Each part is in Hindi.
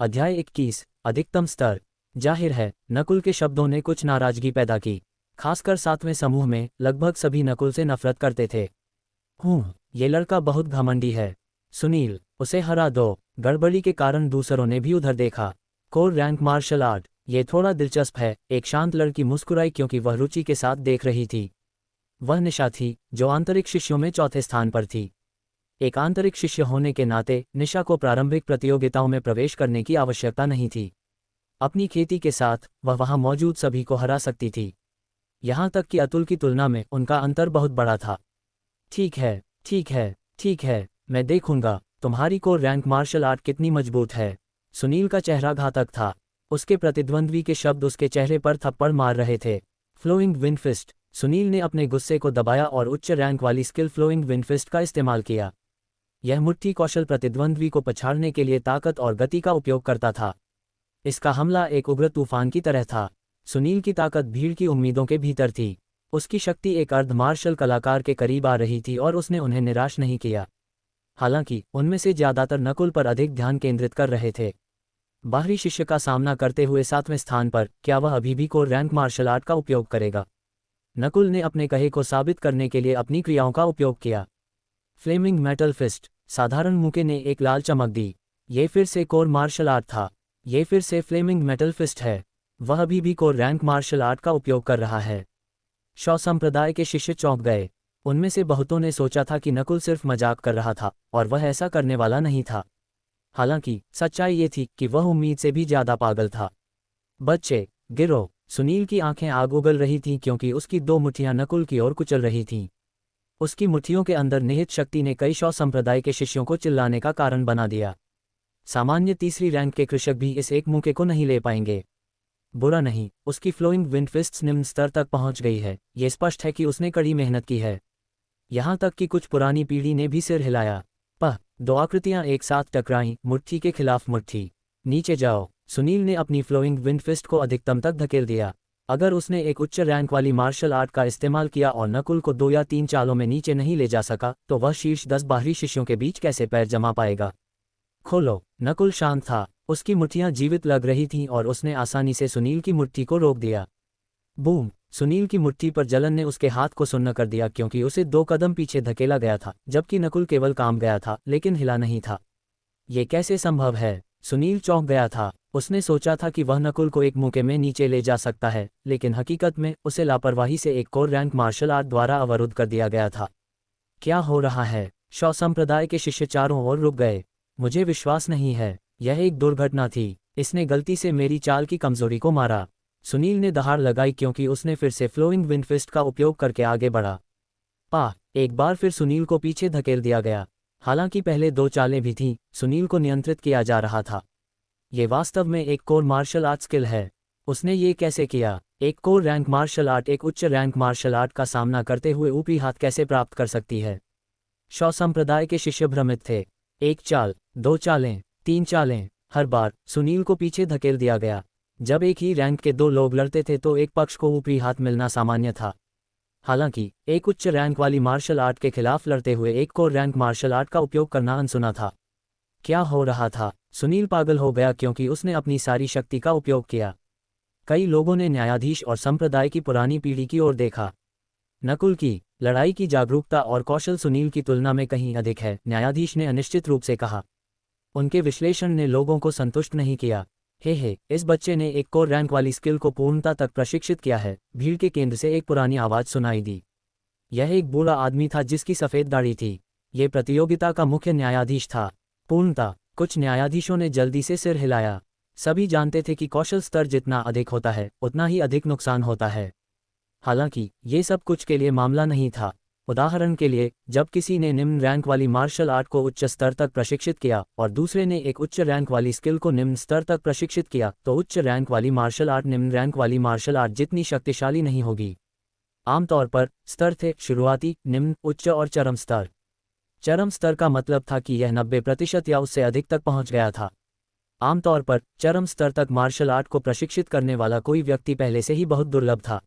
अध्याय 21 अधिकतम स्तर। जाहिर है नकुल के शब्दों ने कुछ नाराजगी पैदा की, खासकर 7वें समूह में लगभग सभी नकुल से नफरत करते थे। ये लड़का बहुत घमंडी है। सुनील, उसे हरा दो। गड़बड़ी के कारण दूसरों ने भी उधर देखा। कोर रैंक मार्शल आर्ट, ये थोड़ा दिलचस्प है। एक शांत लड़की मुस्कुराई क्योंकि वह रुचि के साथ देख रही थी। वह निशा थी जो आंतरिक शिष्यों में चौथे स्थान पर थी। एक आंतरिक शिष्य होने के नाते निशा को प्रारंभिक प्रतियोगिताओं में प्रवेश करने की आवश्यकता नहीं थी। अपनी खेती के साथ वह वहां मौजूद सभी को हरा सकती थी, यहां तक कि अतुल की तुलना में उनका अंतर बहुत बड़ा था। ठीक है, ठीक है, ठीक है, मैं देखूंगा तुम्हारी कोर रैंक मार्शल आर्ट कितनी मजबूत है। सुनील का चेहरा घातक था। उसके प्रतिद्वंद्वी के शब्द उसके चेहरे पर थप्पड़ मार रहे थे। Flowing wind fist. सुनील ने अपने गुस्से को दबाया और उच्च रैंक वाली स्किल फ्लोइंग विंड फिस्ट का इस्तेमाल किया। यह मुट्ठी कौशल प्रतिद्वंद्वी को पछाड़ने के लिए ताकत और गति का उपयोग करता था। इसका हमला एक उग्र तूफान की तरह था। सुनील की ताकत भीड़ की उम्मीदों के भीतर थी। उसकी शक्ति एक अर्ध मार्शल कलाकार के करीब आ रही थी और उसने उन्हें निराश नहीं किया। हालांकि उनमें से ज्यादातर नकुल पर अधिक ध्यान केंद्रित कर रहे थे। बाहरी शिष्य का सामना करते हुए 7वें स्थान पर क्या वह अभी भी कोर रैंक मार्शल आर्ट का उपयोग करेगा? नकुल ने अपने कहे को साबित करने के लिए अपनी क्रियाओं का उपयोग किया। Flaming metal fist. साधारण मुके ने एक लाल चमक दी। ये फिर से कोर मार्शल आर्ट था। ये फिर से फ्लेमिंग मेटल फिस्ट है। वह अभी भी कोर रैंक मार्शल आर्ट का उपयोग कर रहा है। शॉ संप्रदाय के शिष्य चौंक गए। उनमें से बहुतों ने सोचा था कि नकुल सिर्फ मजाक कर रहा था और वह ऐसा करने वाला नहीं था। हालांकि सच्चाई ये थी कि वह उम्मीद से भी ज्यादा पागल था। बच्चे, गिरो। सुनील की आंखें आग उगल रही थीं क्योंकि उसकी 2 मुट्ठियां नकुल की ओर कुचल रही थीं। उसकी मुट्ठियों के अंदर निहित शक्ति ने कई शॉ संप्रदाय के शिष्यों को चिल्लाने का कारण बना दिया। सामान्य तीसरी रैंक के कृषक भी इस एक मुके को नहीं ले पाएंगे। बुरा नहीं, उसकी फ्लोइंग विंड फिस्ट्स निम्न स्तर तक पहुंच गई है। ये स्पष्ट है कि उसने कड़ी मेहनत की है। यहां तक कि कुछ पुरानी पीढ़ी ने भी सिर हिलाया। 2 आकृतियां एक साथ टकराईं, मुट्ठी के खिलाफ मुट्ठी। नीचे जाओ। सुनील ने अपनी फ्लोइंग विंड फिस्ट को अधिकतम तक धकेल दिया। अगर उसने एक उच्च रैंक वाली मार्शल आर्ट का इस्तेमाल किया और नकुल को 2 या 3 चालों में नीचे नहीं ले जा सका तो वह शीर्ष 10 बाहरी शिष्यों के बीच कैसे पैर जमा पाएगा? खोलो। नकुल शांत था। उसकी मुट्ठियां जीवित लग रही थीं और उसने आसानी से सुनील की मुट्ठी को रोक दिया। बूम। सुनील की मुट्ठी पर जलन ने उसके हाथ को सुन्न कर दिया क्योंकि उसे 2 कदम पीछे धकेला गया था, जबकि नकुल केवल काम गया था लेकिन हिला नहीं था। ये कैसे संभव है? सुनील चौंक गया था। उसने सोचा था कि वह नकुल को एक मुके में नीचे ले जा सकता है, लेकिन हकीकत में उसे लापरवाही से एक कोर रैंक मार्शल आर्ट द्वारा अवरुद्ध कर दिया गया था। क्या हो रहा है? शॉ संप्रदाय के शिष्य चारों ओर रुक गए। मुझे विश्वास नहीं है। यह एक दुर्घटना थी। इसने गलती से मेरी चाल की कमजोरी को मारा। सुनील ने दहाड़ लगाई क्योंकि उसने फिर से फ्लोइंग विंड फिस्ट का उपयोग करके आगे बढ़ा। एक बार फिर सुनील को पीछे धकेल दिया गया। हालांकि पहले 2 चालें भी थीं, सुनील को नियंत्रित किया जा रहा था। ये वास्तव में एक कोर मार्शल आर्ट स्किल है। उसने ये कैसे किया? एक कोर रैंक मार्शल आर्ट एक उच्च रैंक मार्शल आर्ट का सामना करते हुए ऊपरी हाथ कैसे प्राप्त कर सकती है? शॉ संप्रदाय के शिष्य भ्रमित थे। 1 चाल, 2 चालें, 3 चालें। हर बार सुनील को पीछे धकेल दिया गया। जब एक ही रैंक के 2 लोग लड़ते थे तो एक पक्ष को ऊपरी हाथ मिलना सामान्य था। हालांकि एक उच्च रैंक वाली मार्शल आर्ट के खिलाफ लड़ते हुए एक कोर रैंक मार्शल आर्ट का उपयोग करना अनसुना था। क्या हो रहा था? सुनील पागल हो गया क्योंकि उसने अपनी सारी शक्ति का उपयोग किया। कई लोगों ने न्यायाधीश और संप्रदाय की पुरानी पीढ़ी की ओर देखा। नकुल की लड़ाई की जागरूकता और कौशल सुनील की तुलना में कहीं अधिक है, न्यायाधीश ने अनिश्चित रूप से कहा। उनके विश्लेषण ने लोगों को संतुष्ट नहीं किया। इस बच्चे ने एक कोर रैंक वाली स्किल को पूर्णता तक प्रशिक्षित किया है। भीड़ के केंद्र से एक पुरानी आवाज सुनाई दी। यह एक बूढ़ा आदमी था जिसकी सफेद दाढ़ी थी। ये प्रतियोगिता का मुख्य न्यायाधीश था। पूर्णता। कुछ न्यायाधीशों ने जल्दी से सिर हिलाया। सभी जानते थे कि कौशल स्तर जितना अधिक होता है उतना ही अधिक नुकसान होता है। हालांकि ये सब कुछ के लिए मामला नहीं था। उदाहरण के लिए, जब किसी ने निम्न रैंक वाली मार्शल आर्ट को उच्च स्तर तक प्रशिक्षित किया और दूसरे ने एक उच्च रैंक वाली स्किल को निम्न स्तर तक प्रशिक्षित किया, तो उच्च रैंक वाली मार्शल आर्ट निम्न रैंक वाली मार्शल आर्ट जितनी शक्तिशाली नहीं होगी। आमतौर पर स्तर थे शुरुआती, निम्न, उच्च और चरम स्तर। चरम स्तर का मतलब था कि यह 90% या उससे अधिक तक पहुंच गया था। आमतौर पर चरम स्तर तक मार्शल आर्ट को प्रशिक्षित करने वाला कोई व्यक्ति पहले से ही बहुत दुर्लभ था।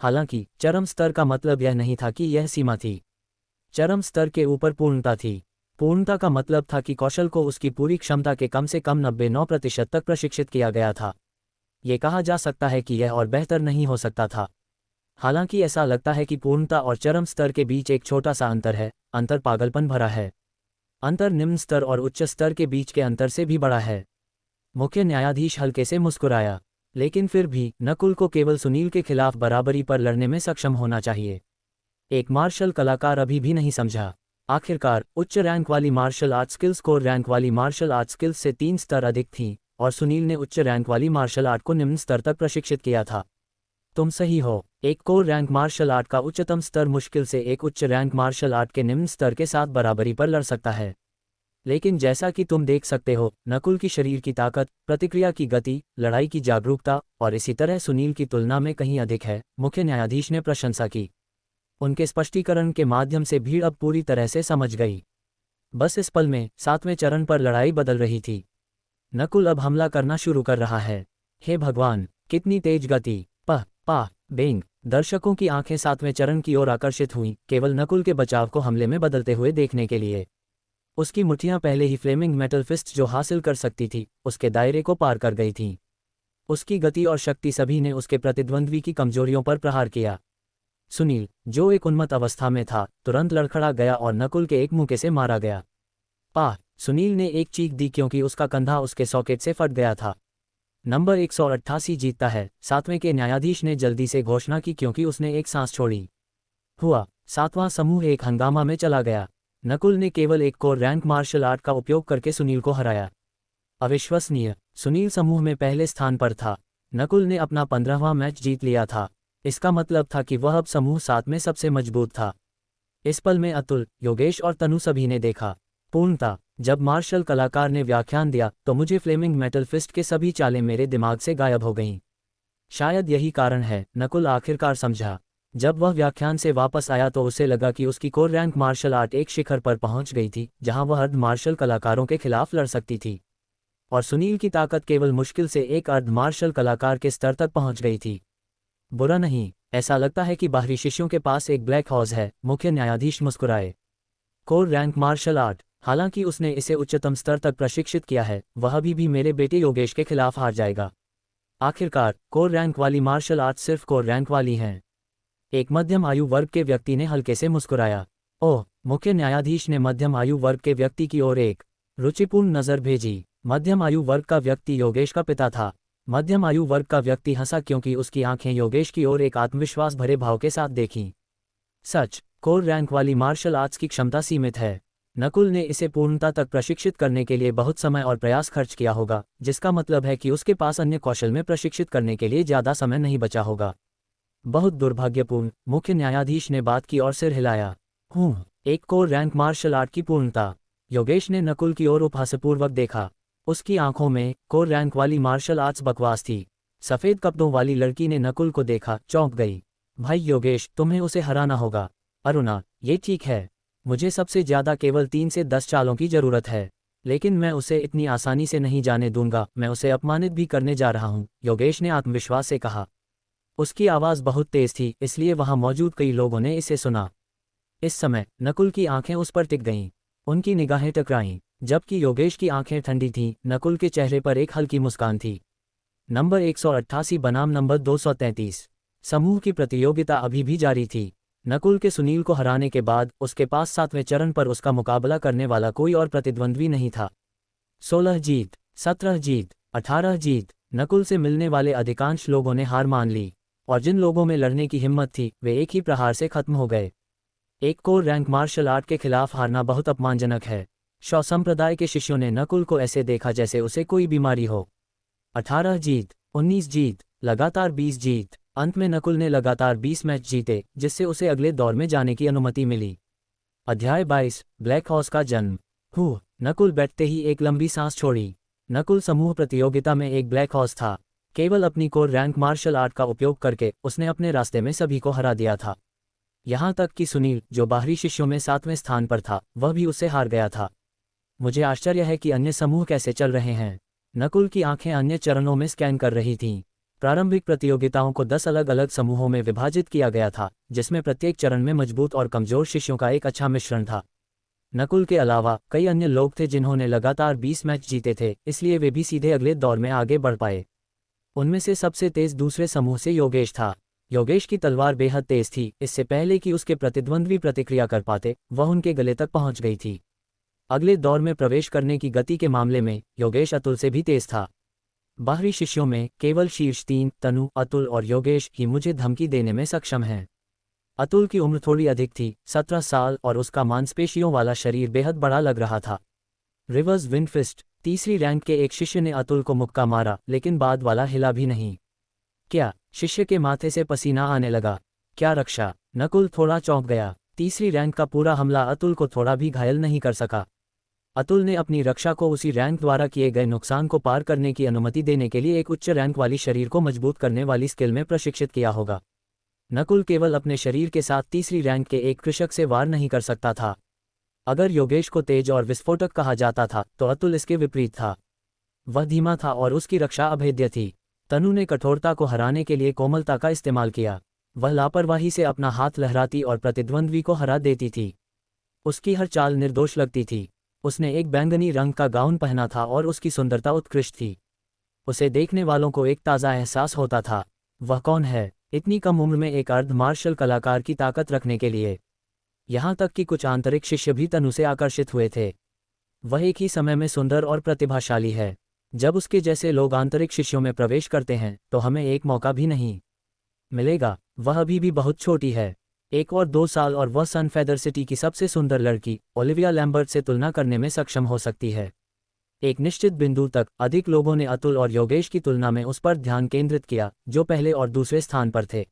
हालांकि चरम स्तर का मतलब यह नहीं था कि यह सीमा थी। चरम स्तर के ऊपर पूर्णता थी। पूर्णता का मतलब था कि कौशल को उसकी पूरी क्षमता के कम से कम 99% तक प्रशिक्षित किया गया था। ये कहा जा सकता है कि यह और बेहतर नहीं हो सकता था। हालांकि ऐसा लगता है कि पूर्णता और चरम स्तर के बीच एक छोटा सा अंतर है। अंतर पागलपन भरा है। अंतर निम्न स्तर और उच्च स्तर के बीच के अंतर से भी बड़ा है। मुख्य न्यायाधीश हल्के से मुस्कुराया। लेकिन फिर भी नकुल को केवल सुनील के खिलाफ बराबरी पर लड़ने में सक्षम होना चाहिए। एक मार्शल कलाकार अभी भी नहीं समझा। आखिरकार उच्च रैंक वाली martial art skills core rank वाली मार्शल आर्ट स्किल्स से 3 स्तर अधिक थीं, और सुनील ने उच्च रैंक वाली मार्शल आर्ट को निम्न स्तर तक प्रशिक्षित किया था। तुम सही हो। एक कोर रैंक मार्शल आर्ट का उच्चतम स्तर मुश्किल से एक उच्च रैंक मार्शल आर्ट के निम्न स्तर के साथ बराबरी पर लड़ सकता है। लेकिन जैसा कि तुम देख सकते हो, नकुल की शरीर की ताकत, प्रतिक्रिया की गति, लड़ाई की जागरूकता और इसी तरह सुनील की तुलना में कहीं अधिक है। मुख्य न्यायाधीश ने प्रशंसा की। उनके स्पष्टीकरण के माध्यम से भीड़ अब पूरी तरह से समझ गई। बस इस पल में 7वें चरण पर लड़ाई बदल रही थी। नकुल अब हमला करना शुरू कर रहा है। हे भगवान, कितनी तेज गति! पह पा बेंग! दर्शकों की आंखें 7वें चरण की ओर आकर्षित हुईं, केवल नकुल के बचाव को हमले में बदलते हुए देखने के लिए। उसकी मुट्ठियां पहले ही फ्लेमिंग मेटल फिस्ट जो हासिल कर सकती थी, उसके दायरे को पार कर गई थीं। उसकी गति और शक्ति सभी ने उसके प्रतिद्वंद्वी की कमजोरियों पर प्रहार किया। सुनील, जो एक उन्मत्त अवस्था में था, तुरंत लड़खड़ा गया और नकुल के एक मुक्के से मारा गया। पाह! सुनील ने एक चीख दी क्योंकि उसका कंधा उसके सॉकेट से फट गया था। नंबर 188 जीतता है, 7वें के न्यायाधीश ने जल्दी से घोषणा की क्योंकि उसने एक सांस छोड़ी। हुआ। 7वां समूह एक हंगामा में चला गया। नकुल ने केवल एक कोर रैंक मार्शल आर्ट का उपयोग करके सुनील को हराया। अविश्वसनीय! सुनील समूह में पहले स्थान पर था। नकुल ने अपना 15वां मैच जीत लिया था। इसका मतलब था कि वह अब समूह 7 में सबसे मजबूत था। इस पल में अतुल, योगेश और तनु सभी ने देखा। पूर्णता! जब मार्शल कलाकार ने व्याख्यान दिया तो मुझे फ्लेमिंग मेटल फिस्ट के सभी चालें मेरे दिमाग से गायब हो गईं। शायद यही कारण है, नकुल आखिरकार समझा। जब वह व्याख्यान से वापस आया तो उसे लगा कि उसकी कोर रैंक मार्शल आर्ट एक शिखर पर पहुंच गई थी, जहां वह अर्ध मार्शल कलाकारों के खिलाफ लड़ सकती थी। और सुनील की ताकत केवल मुश्किल से एक अर्ध मार्शल कलाकार के स्तर तक पहुंच गई थी। बुरा नहीं, ऐसा लगता है कि बाहरी शिष्यों के पास एक ब्लैक हॉर्स है। मुख्य न्यायाधीश मुस्कुराए। कोर रैंक मार्शल आर्ट, हालांकि उसने इसे उच्चतम स्तर तक प्रशिक्षित किया है, वह अभी भी मेरे बेटे योगेश के खिलाफ हार जाएगा। आखिरकार कोर रैंक वाली मार्शल आर्ट सिर्फ कोर रैंक वाली हैं। एक मध्यम आयु वर्ग के व्यक्ति ने हल्के से मुस्कुराया। ओह! मुख्य न्यायाधीश ने मध्यम आयु वर्ग के व्यक्ति की ओर एक रुचिपूर्ण नज़र भेजी। मध्यम आयु वर्ग का व्यक्ति योगेश का पिता था। मध्यम आयु वर्ग का व्यक्ति हंसा क्योंकि उसकी आंखें योगेश की ओर एक आत्मविश्वास भरे भाव के साथ देखीं। सच, कोर रैंक वाली मार्शल आर्ट्स की क्षमता सीमित है। नकुल ने इसे पूर्णता तक प्रशिक्षित करने के लिए बहुत समय और प्रयास खर्च किया होगा, जिसका मतलब है कि उसके पास अन्य कौशल में प्रशिक्षित करने के लिए ज़्यादा समय नहीं बचा होगा। बहुत दुर्भाग्यपूर्ण, मुख्य न्यायाधीश ने बात की और सिर हिलाया। एक कोर रैंक मार्शल आर्ट की पूर्णता। योगेश ने नकुल की ओर उपहासपूर्वक देखा। उसकी आंखों में कोर रैंक वाली मार्शल आर्ट्स बकवास थी। सफ़ेद कपड़ों वाली लड़की ने नकुल को देखा, चौंक गई। भाई योगेश, तुम्हें उसे हराना होगा। अरुणा, ये ठीक है। मुझे सबसे ज़्यादा केवल 3 से 10 चालों की ज़रूरत है। लेकिन मैं उसे इतनी आसानी से नहीं जाने दूंगा, मैं उसे अपमानित भी करने जा रहा हूँ, योगेश ने आत्मविश्वास से कहा। उसकी आवाज़ बहुत तेज थी, इसलिए वहां मौजूद कई लोगों ने इसे सुना। इस समय नकुल की आंखें उस पर टिक गईं। उनकी निगाहें टकराईं। जबकि योगेश की आंखें ठंडी थीं, नकुल के चेहरे पर एक हल्की मुस्कान थी। नंबर 188 बनाम नंबर 233। समूह की प्रतियोगिता अभी भी जारी थी। नकुल के सुनील को हराने के बाद उसके पास 7वें चरण पर उसका मुकाबला करने वाला कोई और प्रतिद्वंद्वी नहीं था। 16 जीत, 17 जीत, 18 जीत। नकुल से मिलने वाले अधिकांश लोगों ने हार मान ली, और जिन लोगों में लड़ने की हिम्मत थी वे एक ही प्रहार से खत्म हो गए। एक कोर रैंक मार्शल आर्ट के खिलाफ हारना बहुत अपमानजनक है। शौ संप्रदाय के शिष्यों ने नकुल को ऐसे देखा जैसे उसे कोई बीमारी हो। 18 जीत, 19 जीत, लगातार 20 जीत। अंत में नकुल ने लगातार 20 मैच जीते, जिससे उसे अगले दौर में जाने की अनुमति मिली। अध्याय 22, ब्लैक हॉर्स का जन्म। नकुल बैठते ही एक लंबी सांस छोड़ी। नकुल समूह प्रतियोगिता में एक ब्लैक हॉर्स था। केवल अपनी कोर रैंक मार्शल आर्ट का उपयोग करके उसने अपने रास्ते में सभी को हरा दिया था। यहाँ तक कि सुनील, जो बाहरी शिष्यों में 7वें स्थान पर था, वह भी उससे हार गया था। मुझे आश्चर्य है कि अन्य समूह कैसे चल रहे हैं। नकुल की आंखें अन्य चरणों में स्कैन कर रही थीं। प्रारंभिक प्रतियोगिताओं को 10 अलग अलग समूहों में विभाजित किया गया था, जिसमें प्रत्येक चरण में मजबूत और कमजोर शिष्यों का एक अच्छा मिश्रण था। नकुल के अलावा कई अन्य लोग थे जिन्होंने लगातार 20 मैच जीते थे, इसलिए वे भी सीधे अगले दौर में आगे बढ़ पाए। उनमें से सबसे तेज दूसरे समूह से योगेश था। योगेश की तलवार बेहद तेज थी, इससे पहले कि उसके प्रतिद्वंद्वी प्रतिक्रिया कर पाते, वह उनके गले तक पहुंच गई थी। अगले दौर में प्रवेश करने की गति के मामले में योगेश अतुल से भी तेज था। बाहरी शिष्यों में केवल शीर्ष 3 तनु, अतुल और योगेश ही मुझे धमकी देने में सक्षम हैं। अतुल की उम्र थोड़ी अधिक थी, 17 साल, और उसका मांसपेशियों वाला शरीर बेहद बड़ा लग रहा था। Reverse wind fist. तीसरी रैंक के एक शिष्य ने अतुल को मुक्का मारा, लेकिन बाद वाला हिला भी नहीं। क्या? शिष्य के माथे से पसीना आने लगा। क्या रक्षा? नकुल थोड़ा चौंक गया। तीसरी रैंक का पूरा हमला अतुल को थोड़ा भी घायल नहीं कर सका। अतुल ने अपनी रक्षा को उसी रैंक द्वारा किए गए नुकसान को पार करने की अनुमति देने के लिए एक उच्च रैंक वाली शरीर को मजबूत करने वाली स्किल में प्रशिक्षित किया होगा। नकुल केवल अपने शरीर के साथ तीसरी रैंक के एक कृषक से वार नहीं कर सकता था। अगर योगेश को तेज और विस्फोटक कहा जाता था तो अतुल इसके विपरीत था। वह धीमा था और उसकी रक्षा अभेद्य थी। तनु ने कठोरता को हराने के लिए कोमलता का इस्तेमाल किया। वह लापरवाही से अपना हाथ लहराती और प्रतिद्वंद्वी को हरा देती थी। उसकी हर चाल निर्दोष लगती थी। उसने एक बैंगनी रंग का गाउन पहना था और उसकी सुंदरता उत्कृष्ट थी। उसे देखने वालों को एक ताज़ा एहसास होता था। वह कौन है, इतनी कम उम्र में एक अर्ध मार्शल कलाकार की ताकत रखने के लिए? यहाँ तक कि कुछ आंतरिक शिष्य भी तनु से आकर्षित हुए थे। वह एक ही समय में सुंदर और प्रतिभाशाली है। जब उसके जैसे लोग आंतरिक शिष्यों में प्रवेश करते हैं तो हमें एक मौका भी नहीं मिलेगा। वह अभी भी बहुत छोटी है, 1 और 2 साल, और वह सन फेदर सिटी की सबसे सुंदर लड़की ओलिविया लैम्बर्ट से तुलना करने में सक्षम हो सकती है। एक निश्चित बिंदु तक अधिक लोगों ने अतुल और योगेश की तुलना में उस पर ध्यान केंद्रित किया जो पहले और दूसरे स्थान पर थे।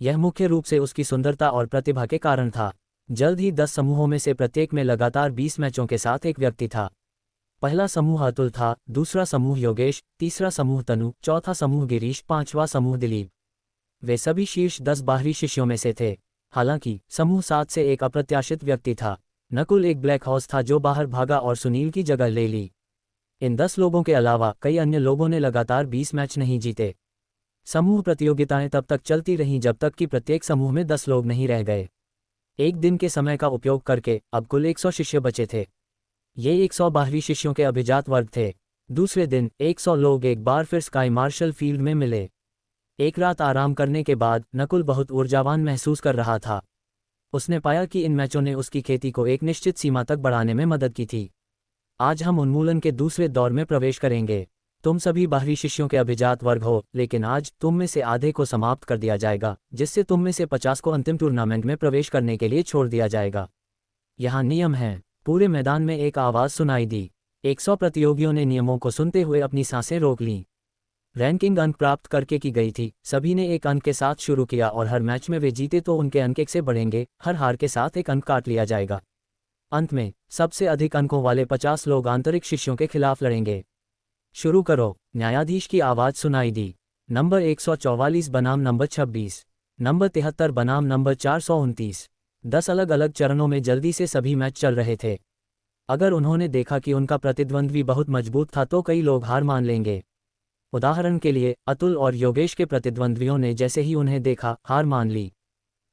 यह मुख्य रूप से उसकी सुंदरता और प्रतिभा के कारण था। जल्द ही 10 समूहों में से प्रत्येक में लगातार 20 मैचों के साथ एक व्यक्ति था। पहला समूह अतुल था, दूसरा समूह योगेश, तीसरा समूह तनु, चौथा समूह गिरीश, पांचवा समूह दिलीप। वे सभी शीर्ष 10 बाहरी शिष्यों में से थे। हालांकि समूह 7 से एक अप्रत्याशित व्यक्ति था। नकुल एक ब्लैक हॉर्स था जो बाहर भागा और सुनील की जगह ले ली। इन 10 लोगों के अलावा कई अन्य लोगों ने लगातार 20 मैच नहीं जीते। समूह प्रतियोगिताएं तब तक चलती रहीं जब तक कि प्रत्येक समूह में 10 लोग नहीं रह गए। एक दिन के समय का उपयोग करके अब कुल 100 शिष्य बचे थे। ये 100 बाहरी शिष्यों के अभिजात वर्ग थे। दूसरे दिन 100 लोग एक बार फिर स्काई मार्शल फील्ड में मिले। एक रात आराम करने के बाद नकुल बहुत ऊर्जावान महसूस कर रहा था। उसने पाया कि इन मैचों ने उसकी खेती को एक निश्चित सीमा तक बढ़ाने में मदद की थी। आज हम उन्मूलन के दूसरे दौर में प्रवेश करेंगे। तुम सभी बाहरी शिष्यों के अभिजात वर्ग हो, लेकिन आज तुम में से आधे को समाप्त कर दिया जाएगा, जिससे तुम में से 50 को अंतिम टूर्नामेंट में प्रवेश करने के लिए छोड़ दिया जाएगा। यहाँ नियम हैं। पूरे मैदान में एक आवाज़ सुनाई दी। 100 प्रतियोगियों ने नियमों को सुनते हुए अपनी सांसें रोक लीं। रैंकिंग अंक प्राप्त करके की गई थी। सभी ने एक अंक के साथ शुरू किया और हर मैच में वे जीते तो उनके अंक 1 से बढ़ेंगे, हर हार के साथ एक अंक काट लिया जाएगा। अंत में सबसे अधिक अंकों वाले 50 लोग आंतरिक शिष्यों के खिलाफ लड़ेंगे। शुरू करो, न्यायाधीश की आवाज़ सुनाई दी। नंबर 144 बनाम नंबर 26, नंबर 73 बनाम नंबर 429। 10 अलग अलग चरणों में जल्दी से सभी मैच चल रहे थे। अगर उन्होंने देखा कि उनका प्रतिद्वंद्वी बहुत मजबूत था तो कई लोग हार मान लेंगे। उदाहरण के लिए अतुल और योगेश के प्रतिद्वंद्वियों ने जैसे ही उन्हें देखा, हार मान ली।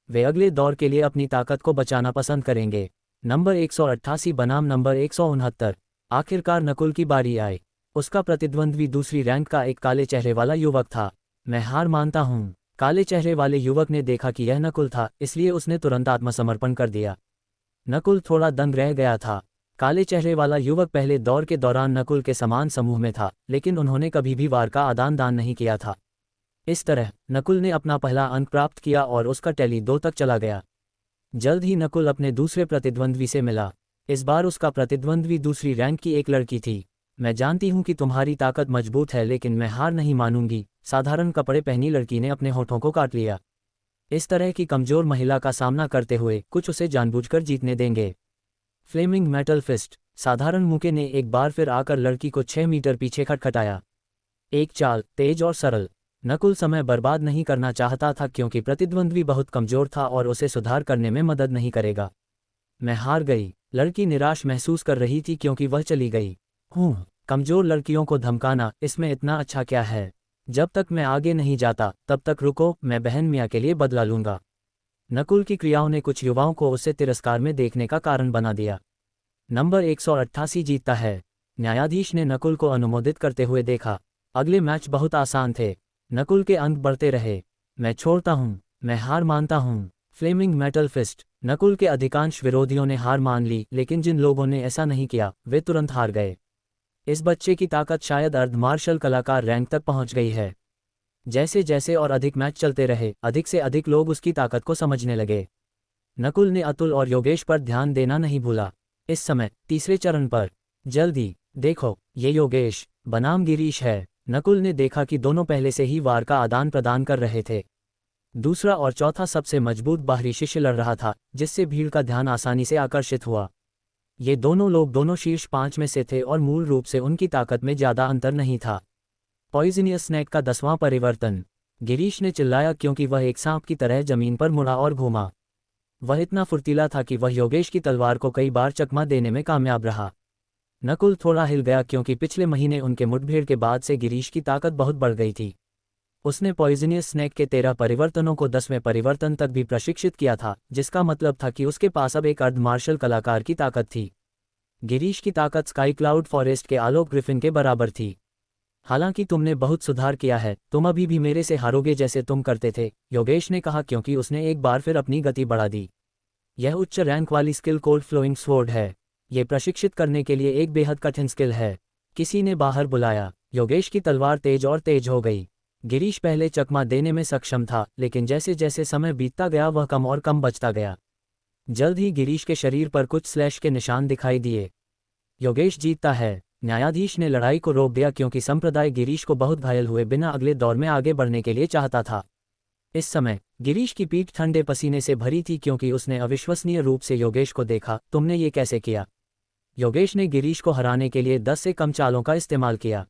वे अगले दौर के लिए अपनी ताकत को बचाना पसंद करेंगे। नंबर 188 बनाम नंबर 169। आखिरकार नकुल की बारी आई। उसका प्रतिद्वंद्वी दूसरी रैंक का एक काले चेहरे वाला युवक था। मैं हार मानता हूँ। काले चेहरे वाले युवक ने देखा कि यह नकुल था, इसलिए उसने तुरंत आत्मसमर्पण कर दिया। नकुल थोड़ा दंग रह गया था। काले चेहरे वाला युवक पहले दौर के दौरान नकुल के समान समूह में था, लेकिन उन्होंने कभी भी वार का आदान दान नहीं किया था। इस तरह नकुल ने अपना पहला अंक प्राप्त किया और उसका टैली 2 तक चला गया। जल्द ही नकुल अपने दूसरे प्रतिद्वंद्वी से मिला। इस बार उसका प्रतिद्वंद्वी दूसरी रैंक की एक लड़की थी। मैं जानती हूँ कि तुम्हारी ताकत मजबूत है, लेकिन मैं हार नहीं मानूंगी, साधारण कपड़े पहनी लड़की ने अपने होठों को काट लिया। इस तरह की कमजोर महिला का सामना करते हुए कुछ उसे जानबूझकर जीतने देंगे। Flaming metal fist. साधारण मुके ने एक बार फिर आकर लड़की को 6 मीटर पीछे खटखटाया। एक चाल, तेज और सरल। नकुल समय बर्बाद नहीं करना चाहता था क्योंकि प्रतिद्वंद्वी बहुत कमजोर था और उसे सुधार करने में मदद नहीं करेगा। मैं हार गई। लड़की निराश महसूस कर रही थी क्योंकि वह चली गई। कमजोर लड़कियों को धमकाना, इसमें इतना अच्छा क्या है? जब तक मैं आगे नहीं जाता तब तक रुको, मैं बहन मियाँ के लिए बदला लूंगा। नकुल की क्रियाओं ने कुछ युवाओं को उसे तिरस्कार में देखने का कारण बना दिया। नंबर 188 जीतता है। न्यायाधीश ने नकुल को अनुमोदित करते हुए देखा। अगले मैच बहुत आसान थे। नकुल के अंक बढ़ते रहे। मैं छोड़ता हूँ, मैं हार मानता हूँ। Fleming metal fist. नकुल के अधिकांश विरोधियों ने हार मान ली, लेकिन जिन लोगों ने ऐसा नहीं किया वे तुरंत हार गए। इस बच्चे की ताकत शायद अर्ध मार्शल कलाकार रैंक तक पहुंच गई है। जैसे जैसे और अधिक मैच चलते रहे, अधिक से अधिक लोग उसकी ताकत को समझने लगे। नकुल ने अतुल और योगेश पर ध्यान देना नहीं भूला। इस समय तीसरे चरण पर। जल्दी देखो, ये योगेश बनाम गिरीश है। नकुल ने देखा कि दोनों पहले से ही वार का आदान प्रदान कर रहे थे। दूसरा और चौथा सबसे मजबूत बाहरी शिष्य लड़ रहा था, जिससे भीड़ का ध्यान आसानी से आकर्षित हुआ। ये दोनों लोग दोनों शीर्ष 5 में से थे और मूल रूप से उनकी ताकत में ज्यादा अंतर नहीं था। पॉइजनियस स्नैक का 10वां परिवर्तन। गिरीश ने चिल्लाया क्योंकि वह एक सांप की तरह जमीन पर मुड़ा और घूमा। वह इतना फुर्तीला था कि वह योगेश की तलवार को कई बार चकमा देने में कामयाब रहा। नकुल थोड़ा हिल गया क्योंकि पिछले महीने उनके मुठभेड़ के बाद से गिरीश की ताकत बहुत बढ़ गई थी। उसने पॉइजनियस स्नैक के 13 परिवर्तनों को 10वें परिवर्तन तक भी प्रशिक्षित किया था, जिसका मतलब था कि उसके पास अब एक अर्ध मार्शल कलाकार की ताकत थी। गिरीश की ताकत स्काई क्लाउड फॉरेस्ट के आलोक ग्रिफिन के बराबर थी। हालांकि तुमने बहुत सुधार किया है, तुम अभी भी मेरे से हारोगे जैसे तुम करते थे, योगेश ने कहा क्योंकि उसने एक बार फिर अपनी गति बढ़ा दी। यह उच्च रैंक वाली स्किल कोल्ड फ्लोइंग स्वॉर्ड है। ये प्रशिक्षित करने के लिए एक बेहद कठिन स्किल है। किसी ने बाहर बुलाया। योगेश की तलवार तेज और तेज हो गई। गिरीश पहले चकमा देने में सक्षम था, लेकिन जैसे जैसे समय बीतता गया वह कम और कम बचता गया। जल्द ही गिरीश के शरीर पर कुछ स्लैश के निशान दिखाई दिए। योगेश जीतता है। न्यायाधीश ने लड़ाई को रोक दिया क्योंकि संप्रदाय गिरीश को बहुत घायल हुए बिना अगले दौर में आगे बढ़ने के लिए चाहता था। इस समय गिरीश की पीठ ठंडे पसीने से भरी थी क्योंकि उसने अविश्वसनीय रूप से योगेश को देखा। तुमने ये कैसे किया? योगेश ने गिरीश को हराने के लिए 10 से कम चालों का इस्तेमाल किया।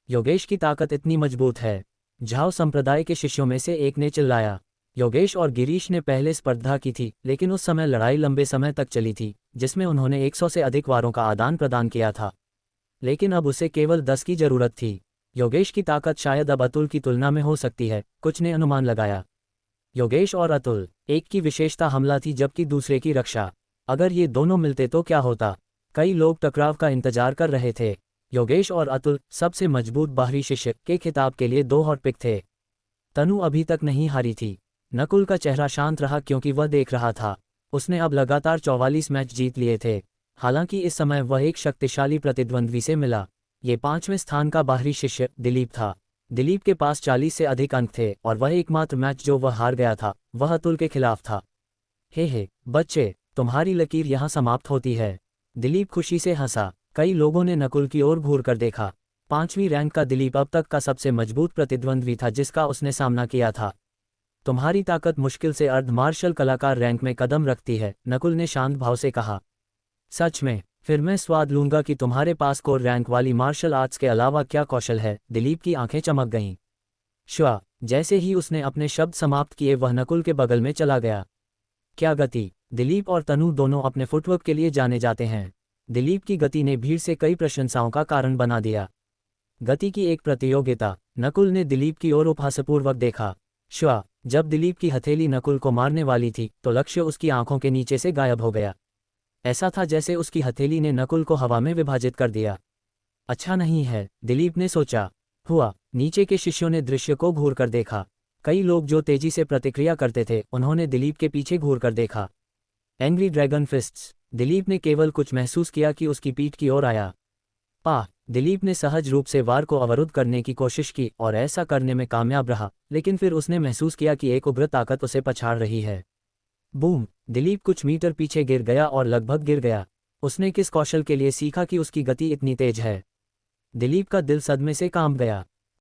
योगेश की ताकत इतनी मजबूत है। झाओ संप्रदाय के शिष्यों में से एक ने चिल्लाया। योगेश और गिरीश ने पहले स्पर्धा की थी, लेकिन उस समय लड़ाई लंबे समय तक चली थी, जिसमें उन्होंने 100 से अधिक वारों का आदान प्रदान किया था। लेकिन अब उसे केवल 10 की जरूरत थी। योगेश की ताकत शायद अब अतुल की तुलना में हो सकती है, कुछ ने अनुमान लगाया। योगेश और अतुल, एक की विशेषता हमला थी जबकि दूसरे की रक्षा। अगर ये दोनों मिलते तो क्या होता? कई लोग टकराव का इंतजार कर रहे थे। योगेश और अतुल सबसे मजबूत बाहरी शिष्य के खिताब के लिए 2 हॉट पिक थे। तनु अभी तक नहीं हारी थी। नकुल का चेहरा शांत रहा क्योंकि वह देख रहा था। उसने अब लगातार 44 मैच जीत लिए थे। हालांकि इस समय वह एक शक्तिशाली प्रतिद्वंद्वी से मिला। ये 5वें स्थान का बाहरी शिष्य दिलीप था। दिलीप के पास 40 से अधिक अंक थे और वह एकमात्र मैच जो वह हार गया था वह अतुल के खिलाफ था। हे बच्चे, तुम्हारी लकीर यहाँ समाप्त होती है। दिलीप खुशी से हंसा। कई लोगों ने नकुल की ओर घूर कर देखा। 5वीं रैंक का दिलीप अब तक का सबसे मजबूत प्रतिद्वंद्वी था जिसका उसने सामना किया था। तुम्हारी ताकत मुश्किल से अर्ध मार्शल कलाकार रैंक में कदम रखती है, नकुल ने शांत भाव से कहा। सच में? फिर मैं स्वाद लूंगा कि तुम्हारे पास कोर रैंक वाली मार्शल आर्ट्स के अलावा क्या कौशल है। दिलीप की आंखें चमक गईं। श्वा। जैसे ही उसने अपने शब्द समाप्त किए वह नकुल के बगल में चला गया। क्या गति! दिलीप और तनु दोनों अपने फुटवर्क के लिए जाने जाते हैं। दिलीप की गति ने भीड़ से कई प्रशंसाओं का कारण बना दिया। गति की एक प्रतियोगिता। नकुल ने दिलीप की ओर उपहासपूर्वक देखा। श्वा। जब दिलीप की हथेली नकुल को मारने वाली थी तो लक्ष्य उसकी आंखों के नीचे से गायब हो गया। ऐसा था जैसे उसकी हथेली ने नकुल को हवा में विभाजित कर दिया। अच्छा नहीं है, दिलीप ने सोचा। हुआ। नीचे के शिष्यों ने दृश्य को घूर कर देखा। कई लोग जो तेजी से प्रतिक्रिया करते थे उन्होंने दिलीप के पीछे घूर कर देखा। Angry dragon फिस्ट्स। दिलीप ने केवल कुछ महसूस किया कि उसकी पीठ की ओर आया। दिलीप ने सहज रूप से वार को अवरुद्ध करने की कोशिश की और ऐसा करने में कामयाब रहा, लेकिन फिर उसने महसूस किया कि एक उग्र ताकत उसे पछाड़ रही है। बूम! दिलीप कुछ मीटर पीछे गिर गया और लगभग गिर गया। उसने किस कौशल के लिए सीखा कि उसकी गति इतनी तेज है? दिलीप का दिल सदमे से कांप गया।